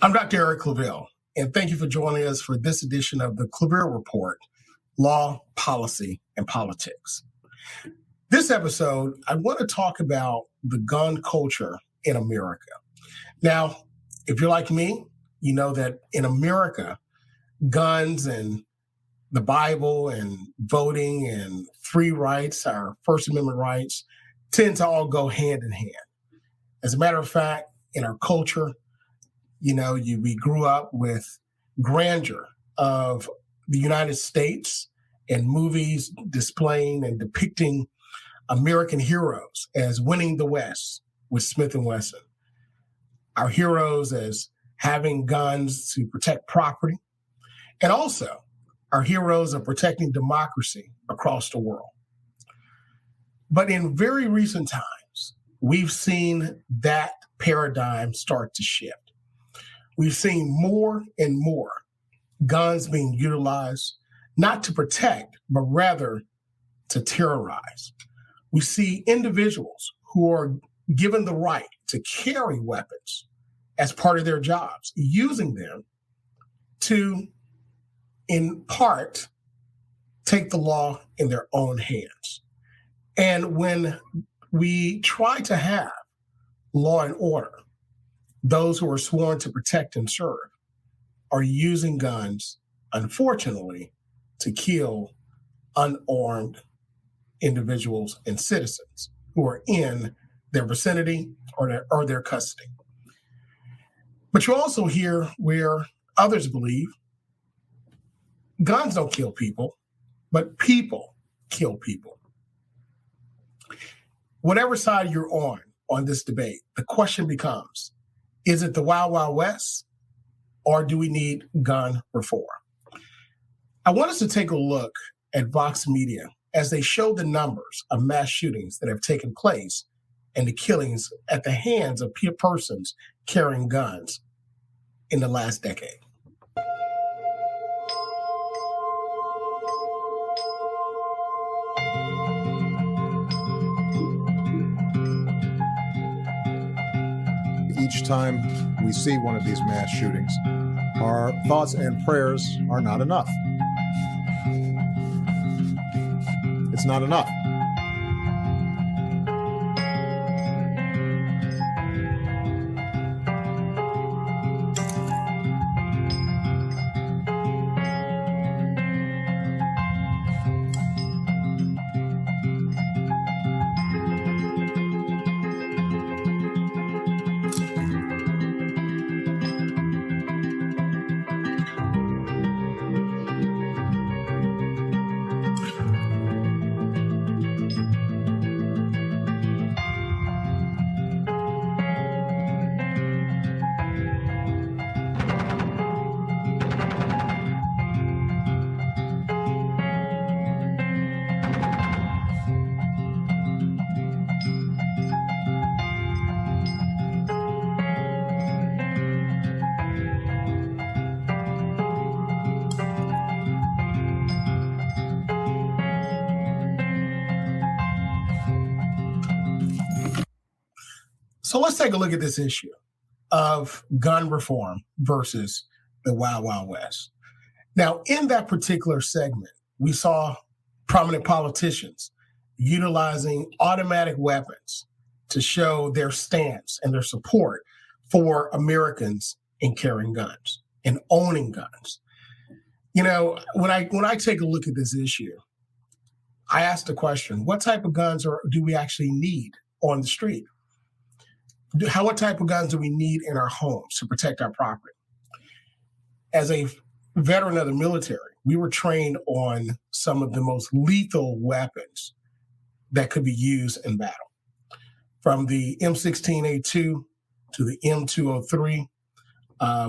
I'm Dr. Eric Claville, and thank you for joining us for this edition of the Claville Report, Law, Policy, and Politics. This episode, I want to talk about the gun culture in America. Now, if you're like me, you know that in America, guns and the Bible and voting and free rights, our First Amendment rights, tend to all go hand in hand. As a matter of fact, in our culture, we grew up with grandeur of the United States and movies displaying and depicting American heroes as winning the West with Smith & Wesson. Our heroes as having guns to protect property, and also our heroes of protecting democracy across the world. But in very recent times, we've seen that paradigm start to shift. We've seen more and more guns being utilized, not to protect, but rather to terrorize. We see individuals who are given the right to carry weapons as part of their jobs, using them to, in part, take the law in their own hands. And when we try to have law and order, those who are sworn to protect and serve are using guns, unfortunately, to kill unarmed individuals and citizens who are in their vicinity or their custody. But you also hear where others believe guns don't kill people, but people kill people. Whatever side you're on this debate, the question becomes, is it the Wild Wild West, or do we need gun reform? I want us to take a look at Vox Media as they show the numbers of mass shootings that have taken place and the killings at the hands of persons carrying guns in the last decade. Each time we see one of these mass shootings, our thoughts and prayers are not enough. It's not enough. So let's take a look at this issue of gun reform versus the Wild Wild West. Now, in that particular segment, we saw prominent politicians utilizing automatic weapons to show their stance and their support for Americans in carrying guns and owning guns. When I take a look at this issue, I ask the question, what type of guns do we actually need on the street? What type of guns do we need in our homes to protect our property? As a veteran of the military, we were trained on some of the most lethal weapons that could be used in battle. From the M16A2 to the M203,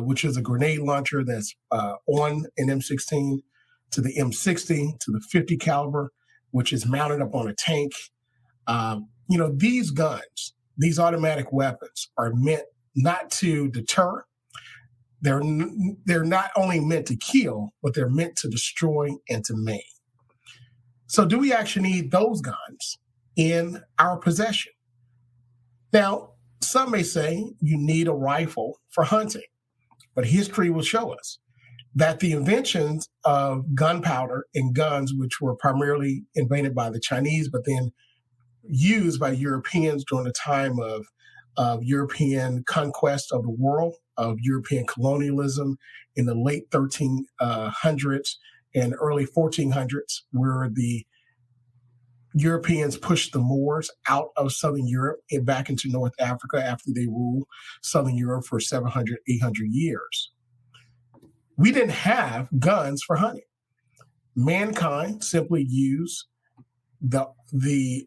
which is a grenade launcher that's on an M16, to the M60, to the 50 caliber, which is mounted up on a tank. These guns, these automatic weapons are meant not to deter. They're not only meant to kill, but they're meant to destroy and to maim. So do we actually need those guns in our possession? Now, some may say you need a rifle for hunting. But history will show us that the inventions of gunpowder and guns, which were primarily invented by the Chinese, but then used by Europeans during the time of European conquest of the world, of European colonialism in the late 1300s and early 1400s, where the Europeans pushed the Moors out of Southern Europe and back into North Africa after they ruled Southern Europe for 700, 800 years. We didn't have guns for hunting. Mankind simply used the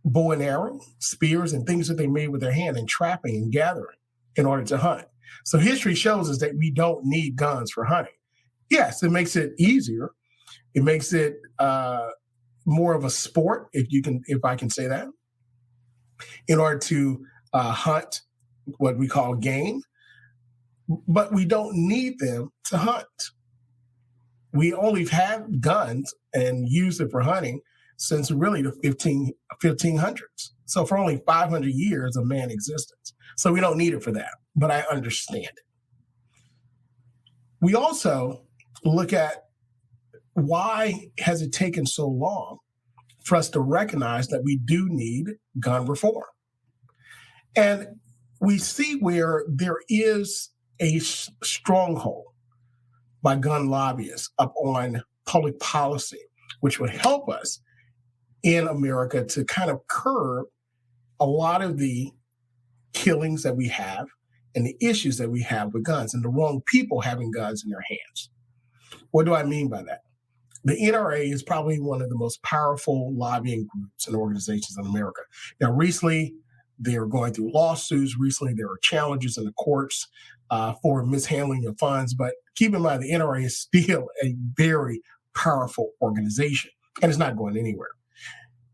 bow and arrow, spears, and things that they made with their hand and trapping and gathering in order to hunt. So history shows us that we don't need guns for hunting. Yes, it makes it easier. It makes it more of a sport, if I can say that, in order to hunt what we call game. But we don't need them to hunt. We only had guns and used it for hunting since really the 1500s. So for only 500 years of man existence. So we don't need it for that, but I understand it. We also look at why has it taken so long for us to recognize that we do need gun reform. And we see where there is a stronghold by gun lobbyists up on public policy, which would help us in America to kind of curb a lot of the killings that we have and the issues that we have with guns and the wrong people having guns in their hands. What do I mean by that? The NRA is probably one of the most powerful lobbying groups and organizations in America. Now, recently, they're going through lawsuits. Recently, there are challenges in the courts for mishandling of funds. But keep in mind, the NRA is still a very powerful organization, and it's not going anywhere.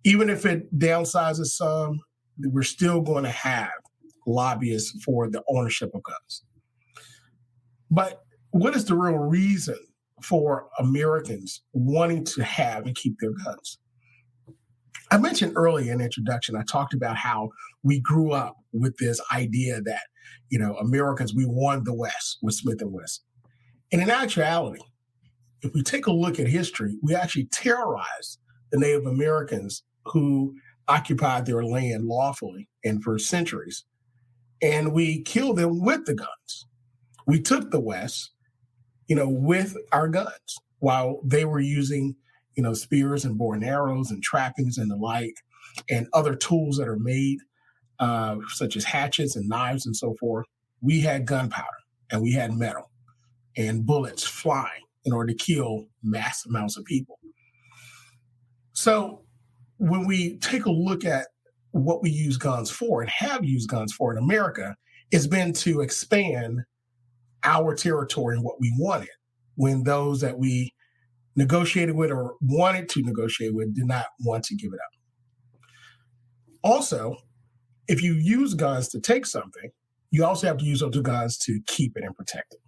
Even if it downsizes some, we're still going to have lobbyists for the ownership of guns. But what is the real reason for Americans wanting to have and keep their guns? I mentioned earlier in the introduction, I talked about how we grew up with this idea that, Americans, we won the West with Smith & Wesson. And in actuality, if we take a look at history, we actually terrorized the Native Americans who occupied their land lawfully and for centuries. And we killed them with the guns. We took the West, with our guns while they were using, spears and bow and arrows and trappings and the like, and other tools that are made, such as hatchets and knives and so forth. We had gunpowder and we had metal and bullets flying in order to kill mass amounts of people. So when we take a look at what we use guns for and have used guns for in America, it's been to expand our territory and what we wanted when those that we negotiated with or wanted to negotiate with did not want to give it up. Also, if you use guns to take something, you also have to use those guns to keep it and protect it.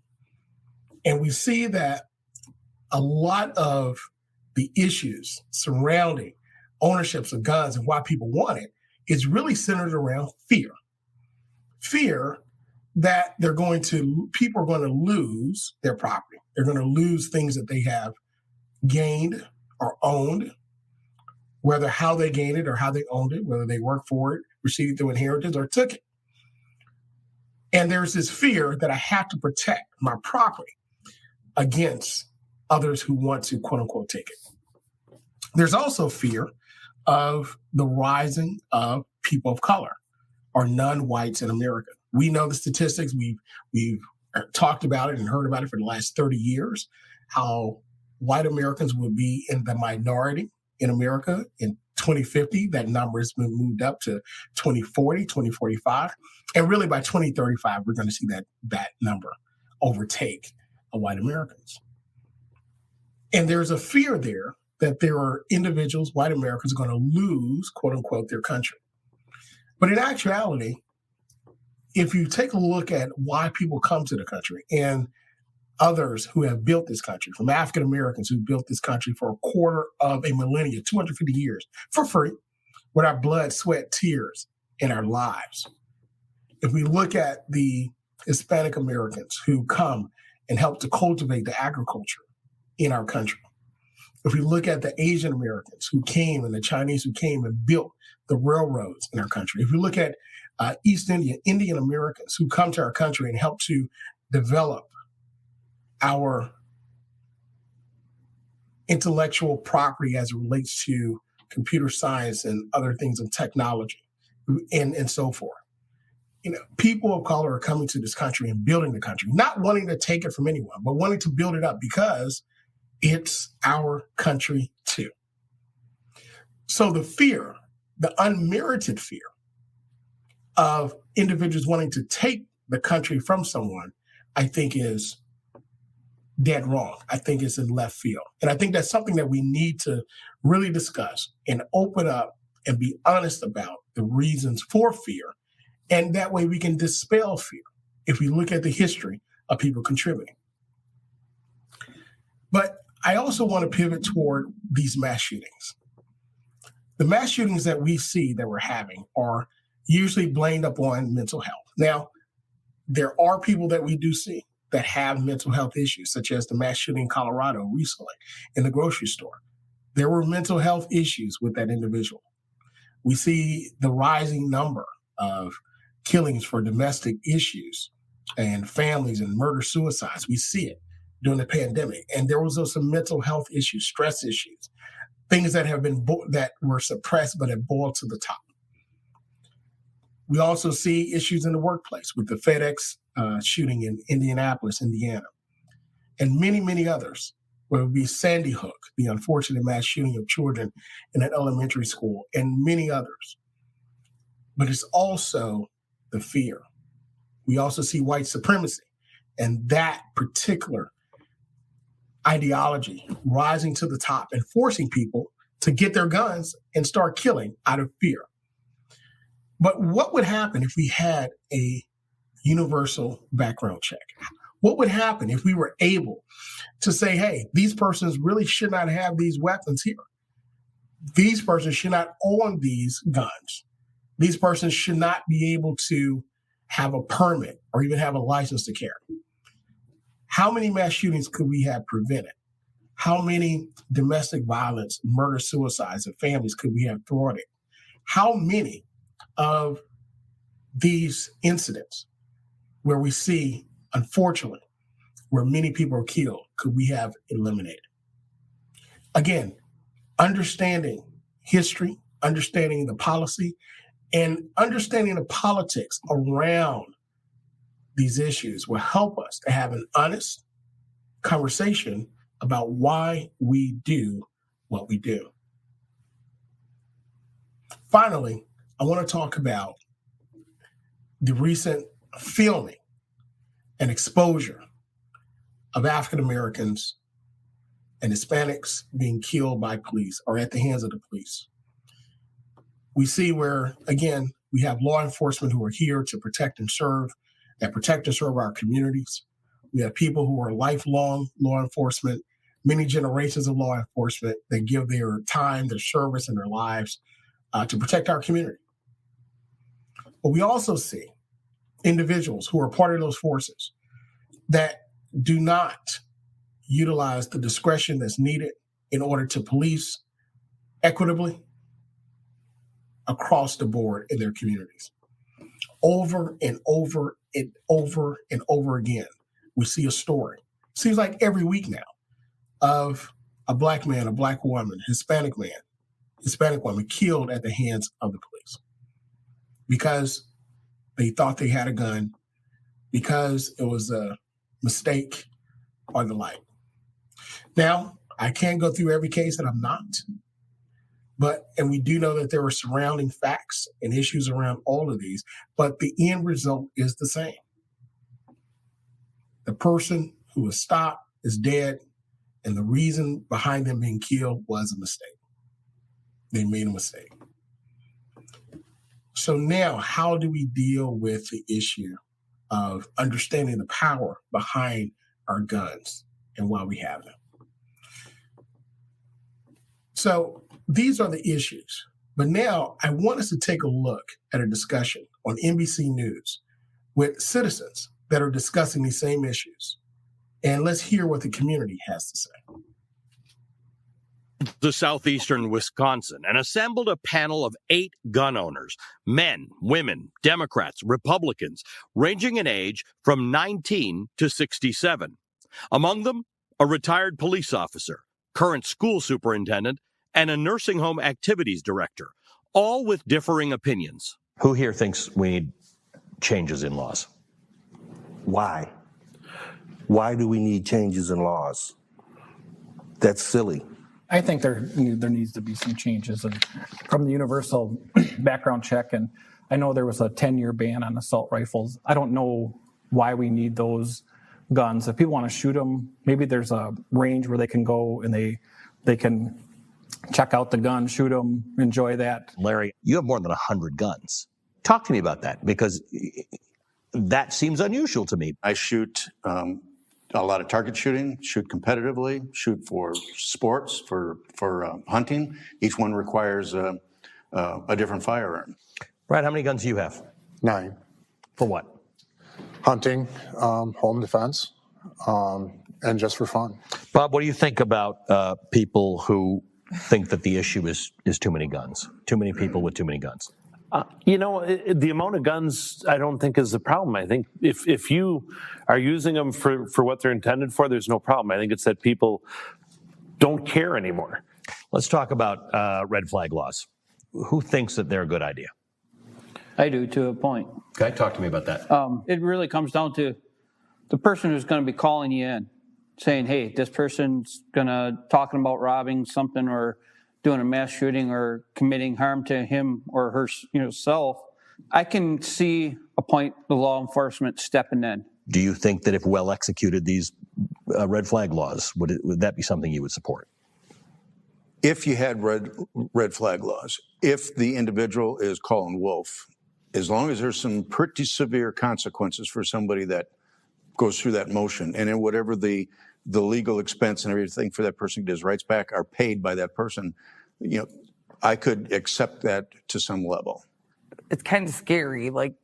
And we see that a lot of the issues surrounding ownerships of guns and why people want it is really centered around fear. Fear that people are going to lose their property. They're going to lose things that they have gained or owned, whether how they gained it or how they owned it, whether they worked for it, received it through inheritance, or took it. And there's this fear that I have to protect my property against others who want to, quote unquote, take it. There's also fear of the rising of people of color or non-whites in America. We know the statistics. We've talked about it and heard about it for the last 30 years, how white Americans will be in the minority in America in 2050. That number has been moved up to 2040, 2045. And really by 2035, we're going to see that number overtake white Americans. And there's a fear there that there are individuals, white Americans, are going to lose, quote unquote, their country. But in actuality, if you take a look at why people come to the country and others who have built this country, from African Americans who built this country for a quarter of a millennia, 250 years, for free, with our blood, sweat, tears, and our lives. If we look at the Hispanic Americans who come and help to cultivate the agriculture in our country. If we look at the Asian Americans who came and the Chinese who came and built the railroads in our country, if we look at Indian Americans who come to our country and help to develop our intellectual property as it relates to computer science and other things in technology and so forth. People of color are coming to this country and building the country, not wanting to take it from anyone, but wanting to build it up because it's our country too. So the fear, the unmerited fear of individuals wanting to take the country from someone, I think is dead wrong. I think it's in left field. And I think that's something that we need to really discuss and open up and be honest about the reasons for fear. And that way we can dispel fear if we look at the history of people contributing. But I also want to pivot toward these mass shootings. The mass shootings that we see that we're having are usually blamed upon mental health. Now, there are people that we do see that have mental health issues, such as the mass shooting in Colorado recently in the grocery store. There were mental health issues with that individual. We see the rising number of killings for domestic issues and families and murder-suicides. We see it during the pandemic. And there was also some mental health issues, stress issues, things that have been that were suppressed but have boiled to the top. We also see issues in the workplace with the FedEx shooting in Indianapolis, Indiana, and many, many others, whether it be Sandy Hook, the unfortunate mass shooting of children in an elementary school, and many others. But it's also the fear. We also see white supremacy and that particular ideology rising to the top and forcing people to get their guns and start killing out of fear. But what would happen if we had a universal background check? What would happen if we were able to say, hey, these persons really should not have these weapons here. These persons should not own these guns. These persons should not be able to have a permit or even have a license to carry. How many mass shootings could we have prevented? How many domestic violence, murder, suicides of families could we have thwarted? How many of these incidents where we see, unfortunately, where many people are killed, could we have eliminated? Again, understanding history, understanding the policy, and understanding the politics around these issues will help us to have an honest conversation about why we do what we do. Finally, I want to talk about the recent filming and exposure of African Americans and Hispanics being killed by police or at the hands of the police. We see where, again, we have law enforcement who are here to protect and serve, that protect and serve our communities. We have people who are lifelong law enforcement, many generations of law enforcement that give their time, their service, and their lives to protect our community. But we also see individuals who are part of those forces that do not utilize the discretion that's needed in order to police equitably across the board in their communities. Over and over and over and over again, we see a story. Seems like every week now of a black man, a black woman, Hispanic man, Hispanic woman killed at the hands of the police because they thought they had a gun, because it was a mistake or the like. Now, I can't go through every case, and I'm not. And we do know that there are surrounding facts and issues around all of these, but the end result is the same. The person who was stopped is dead, and the reason behind them being killed was a mistake. They made a mistake. So now, how do we deal with the issue of understanding the power behind our guns and why we have them? So these are the issues. But now I want us to take a look at a discussion on NBC News with citizens that are discussing these same issues. And let's hear what the community has to say. To southeastern Wisconsin and assembled a panel of 8 gun owners, men, women, Democrats, Republicans, ranging in age from 19 to 67. Among them, a retired police officer, current school superintendent, and a nursing home activities director, all with differing opinions. Who here thinks we need changes in laws? Why? Why do we need changes in laws? That's silly. I think there needs to be some changes from the universal background check. And I know there was a 10-year ban on assault rifles. I don't know why we need those guns. If people want to shoot them, maybe there's a range where they can go and they can check out the gun, shoot them, enjoy that. Larry, you have more than 100 guns. Talk to me about that, because that seems unusual to me. I shoot a lot of target shooting, shoot competitively, shoot for sports, for hunting. Each one requires a different firearm. Brad, how many guns do you have? 9. For what? Hunting, home defense, and just for fun. Bob, what do you think about people who think that the issue is too many guns, too many people with too many guns? The amount of guns I don't think is the problem. I think if you are using them for what they're intended for, there's no problem. I think it's that people don't care anymore. Let's talk about red flag laws. Who thinks that they're a good idea? I do, to a point. Okay, talk to me about that. It really comes down to the person who's going to be calling you in, saying, hey, this person's talking about robbing something or doing a mass shooting or committing harm to him or herself. I can see a point the law enforcement stepping in. Do you think that if well executed, these red flag laws, would that be something you would support? If you had red flag laws, if the individual is calling wolf, as long as there's some pretty severe consequences for somebody that goes through that motion, and then whatever the legal expense and everything for that person gets rights back are paid by that person, I could accept that to some level. It's kind of scary. Like,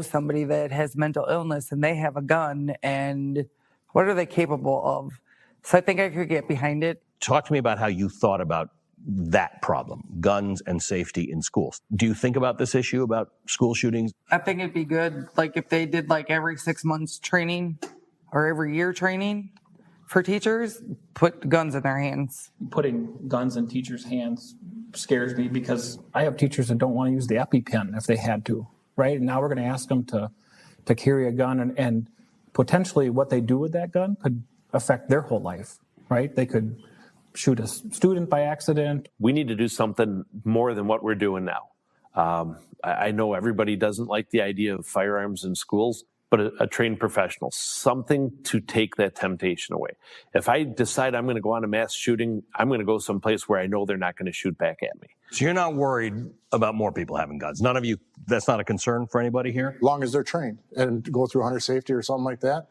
somebody that has mental illness and they have a gun, and what are they capable of? So I think I could get behind it. Talk to me about how you thought about that problem, guns and safety in schools. Do you think about this issue about school shootings? I think it'd be good, if they did every 6 months training or every year training for teachers, put guns in their hands. Putting guns in teachers' hands scares me because I have teachers that don't want to use the EpiPen if they had to, right? And now we're going to ask them to carry a gun, and potentially what they do with that gun could affect their whole life, right? They could shoot a student by accident. We need to do something more than what we're doing now. I know everybody doesn't like the idea of firearms in schools, but a trained professional, something to take that temptation away. If I decide I'm going to go on a mass shooting, I'm going to go someplace where I know they're not going to shoot back at me. So you're not worried about more people having guns? None of you, that's not a concern for anybody here? As long as they're trained and go through hunter safety or something like that,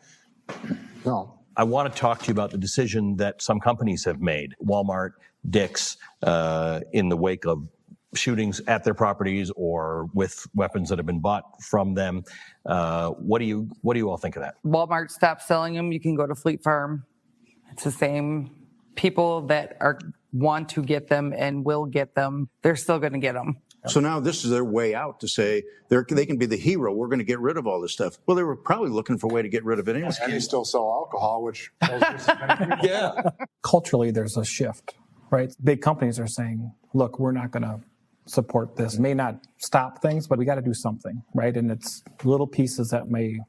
no. I want to talk to you about the decision that some companies have made, Walmart, Dick's, in the wake of shootings at their properties or with weapons that have been bought from them. What do you all think of that? Walmart stopped selling them. You can go to Fleet Farm. It's the same people that want to get them and will get them. They're still going to get them. So now this is their way out to say they can be the hero. We're going to get rid of all this stuff. Well, they were probably looking for a way to get rid of it anyway. And they still sell alcohol, which... Yeah. Culturally, there's a shift, right? Big companies are saying, look, we're not going to support this. It may not stop things, but we got to do something, right? And it's little pieces that may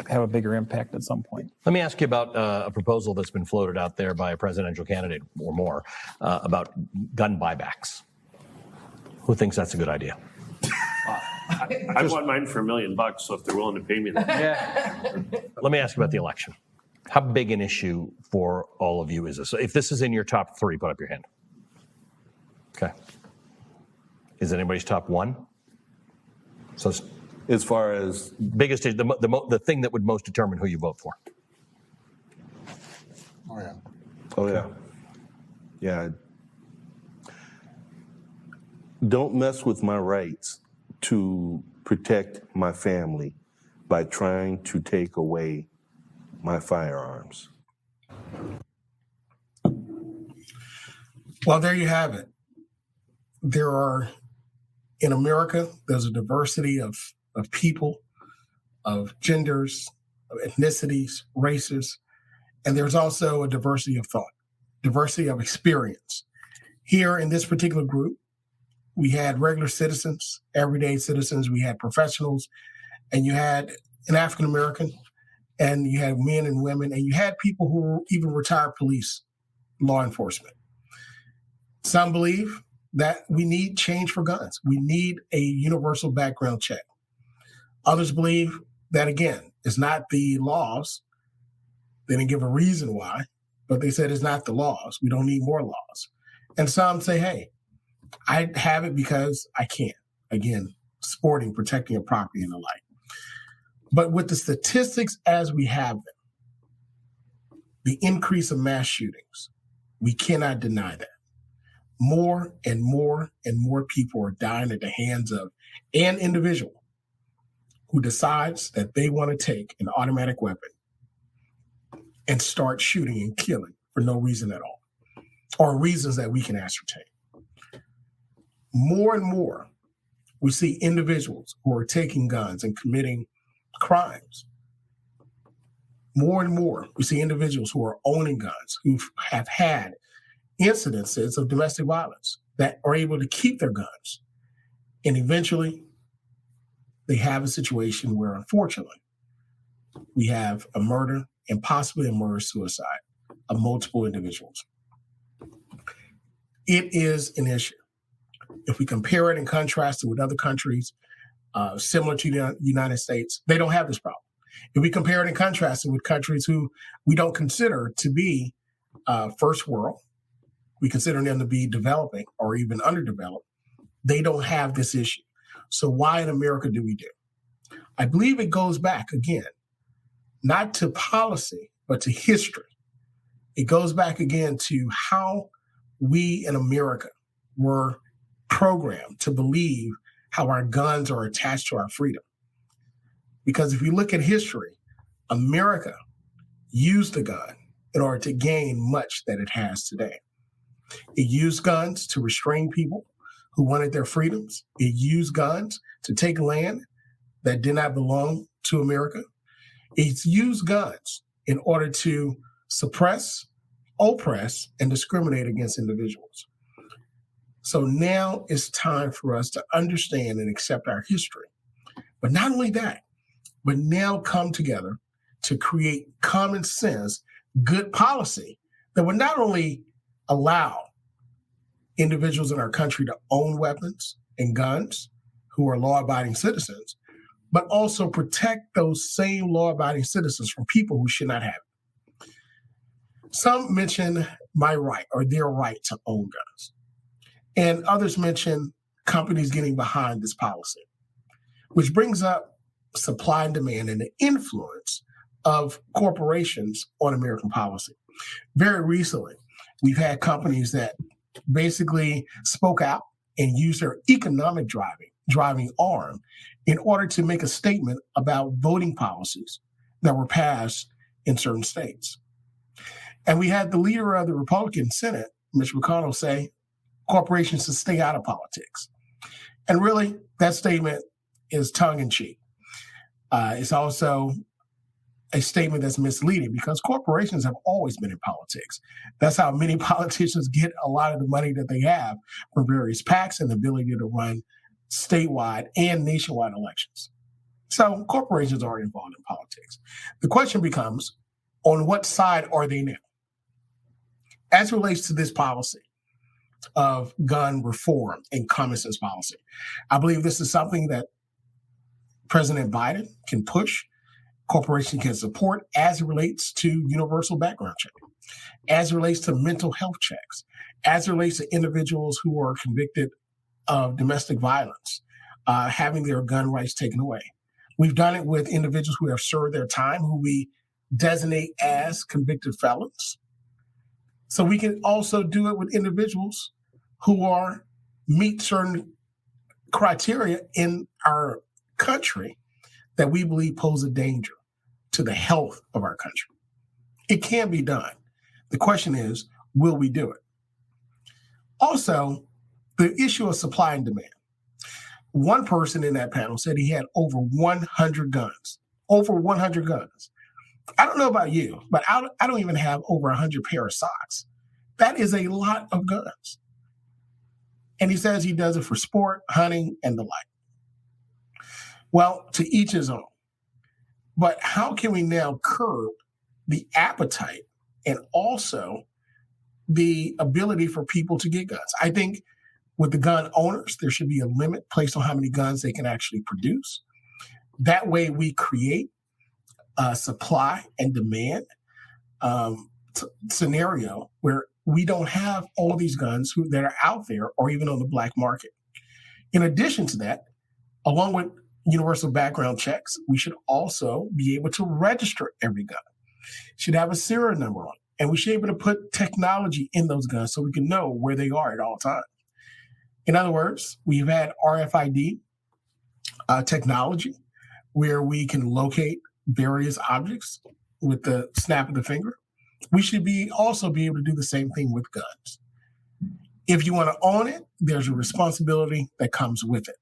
have a bigger impact at some point. Let me ask you about a proposal that's been floated out there by a presidential candidate or more about gun buybacks. Who thinks that's a good idea? I want mine for $1 million, so if they're willing to pay me that. Yeah. Let me ask you about the election. How big an issue for all of you is this? So if this is in your top 3, put up your hand. Okay. Is it anybody's top 1? So As far as biggest, the thing that would most determine who you vote for. Oh, yeah. Oh, yeah. Yeah. Don't mess with my rights to protect my family by trying to take away my firearms. Well, there you have it. In America, there's a diversity of people, of genders, of ethnicities, races, and there's also a diversity of thought, diversity of experience. Here in this particular group, we had regular citizens, everyday citizens, we had professionals, and you had an African American, and you had men and women, and you had people who were even retired police, law enforcement. Some believe that we need change for guns. We need a universal background check. Others believe that, again, it's not the laws. They didn't give a reason why, but they said it's not the laws. We don't need more laws. And some say, hey, I have it because I can. Again, sporting, protecting your property and the like. But with the statistics as we have them, the increase of mass shootings, we cannot deny that. More and more and more people are dying at the hands of an individual who decides that they want to take an automatic weapon and start shooting and killing for no reason at all, or reasons that we can ascertain. More and more, we see individuals who are taking guns and committing crimes. More and more, we see individuals who are owning guns, who have had incidences of domestic violence, that are able to keep their guns. And eventually, they have a situation where, unfortunately, we have a murder and possibly a murder-suicide of multiple individuals. It is an issue. If we compare it and contrast it with other countries similar to the United States, they don't have this problem. If we compare it and contrast it with countries who we don't consider to be first world, we consider them to be developing or even underdeveloped, they don't have this issue. So why in America do we do? I believe it goes back, again, not to policy, but to history. It goes back again to how we in America were programmed to believe how our guns are attached to our freedom. Because if you look at history, America used the gun in order to gain much that it has today. It used guns to restrain people who wanted their freedoms. It used guns to take land that did not belong to America. It's used guns in order to suppress, oppress, and discriminate against individuals. So now it's time for us to understand and accept our history. But not only that, but now come together to create common sense, good policy that would not only allow individuals in our country to own weapons and guns who are law-abiding citizens, but also protect those same law-abiding citizens from people who should not have it. Some mention my right or their right to own guns. And others mention companies getting behind this policy, which brings up supply and demand and the influence of corporations on American policy. Very recently, we've had companies that basically spoke out and used their economic driving arm in order to make a statement about voting policies that were passed in certain states. And we had the leader of the Republican Senate, Mitch McConnell, say corporations should stay out of politics. And really, that statement is tongue-in-cheek. It's also a statement that's misleading because corporations have always been in politics. That's how many politicians get a lot of the money that they have from various PACs and the ability to run statewide and nationwide elections. So corporations are involved in politics. The question becomes, on what side are they now? As it relates to this policy of gun reform and common sense policy, I believe this is something that President Biden can push, corporations can support as it relates to universal background checking, as it relates to mental health checks, as it relates to individuals who are convicted of domestic violence, having their gun rights taken away. We've done it with individuals who have served their time, who we designate as convicted felons. So we can also do it with individuals who meet certain criteria in our country that we believe pose a danger to the health of our country. It can be done. The question is, will we do it? Also, the issue of supply and demand. One person in that panel said he had over 100 guns. Over 100 guns. I don't know about you, but I don't even have over 100 pair of socks. That is a lot of guns. And he says he does it for sport, hunting, and the like. Well, to each his own. But how can we now curb the appetite and also the ability for people to get guns? I think with the gun owners, there should be a limit placed on how many guns they can actually produce. That way we create a supply and demand scenario where we don't have all these guns that are out there or even on the black market. In addition to that, along with universal background checks, we should also be able to register every gun. Should have a serial number on it. And we should be able to put technology in those guns so we can know where they are at all times. In other words, we've had RFID technology where we can locate various objects with the snap of the finger. We should also be able to do the same thing with guns. If you want to own it, there's a responsibility that comes with it.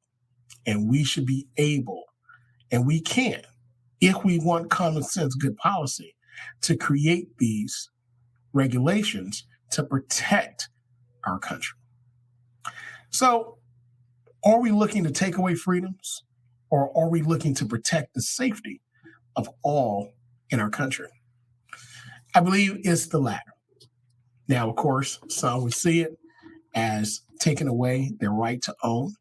And we should be able, and we can, if we want common sense, good policy, to create these regulations to protect our country. So, are we looking to take away freedoms, or are we looking to protect the safety of all in our country? I believe it's the latter. Now, of course, some would see it as taking away their right to own,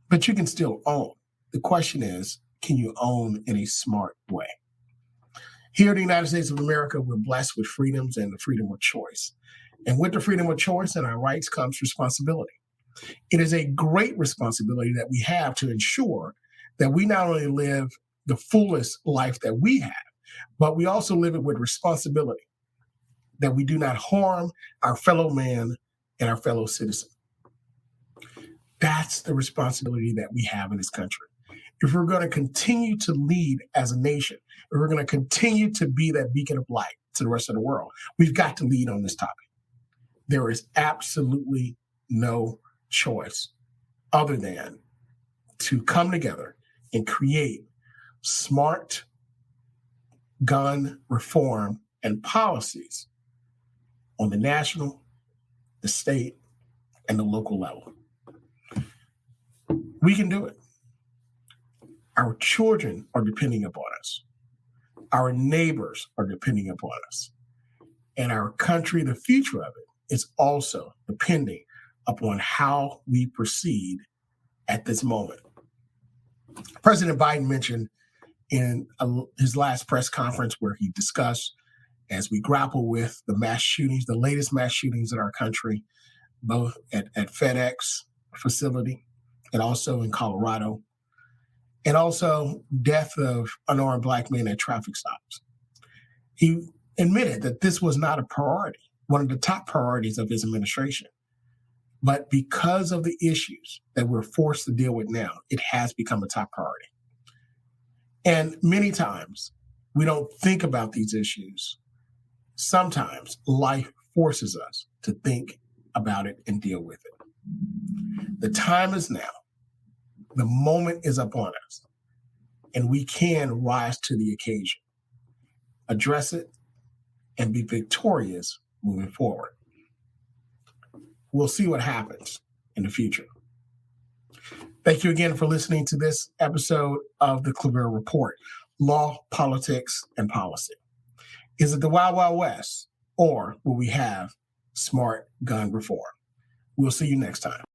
but you can still own. The question is, can you own in a smart way? Here in the United States of America, we're blessed with freedoms and the freedom of choice. And with the freedom of choice and our rights comes responsibility. It is a great responsibility that we have to ensure that we not only live the fullest life that we have, but we also live it with responsibility, that we do not harm our fellow man and our fellow citizen. That's the responsibility that we have in this country. If we're going to continue to lead as a nation, if we're going to continue to be that beacon of light to the rest of the world, we've got to lead on this topic. There is absolutely no choice other than to come together and create smart gun reform and policies on the national, the state, and the local level. We can do it. Our children are depending upon us. Our neighbors are depending upon us. And our country, the future of it, is also depending upon how we proceed at this moment. President Biden mentioned in his last press conference where he discussed, as we grapple with the mass shootings, the latest mass shootings in our country, both at FedEx facility and also in Colorado, and also death of unarmed Black men at traffic stops. He admitted that this was not a priority, one of the top priorities of his administration. But because of the issues that we're forced to deal with now, it has become a top priority. And many times we don't think about these issues. Sometimes life forces us to think about it and deal with it. The time is now. The moment is upon us, and we can rise to the occasion, address it, and be victorious moving forward. We'll see what happens in the future. Thank you again for listening to this episode of the Claville Report, Law, Politics, and Policy. Is it the Wild Wild West, or will we have smart gun reform? We'll see you next time.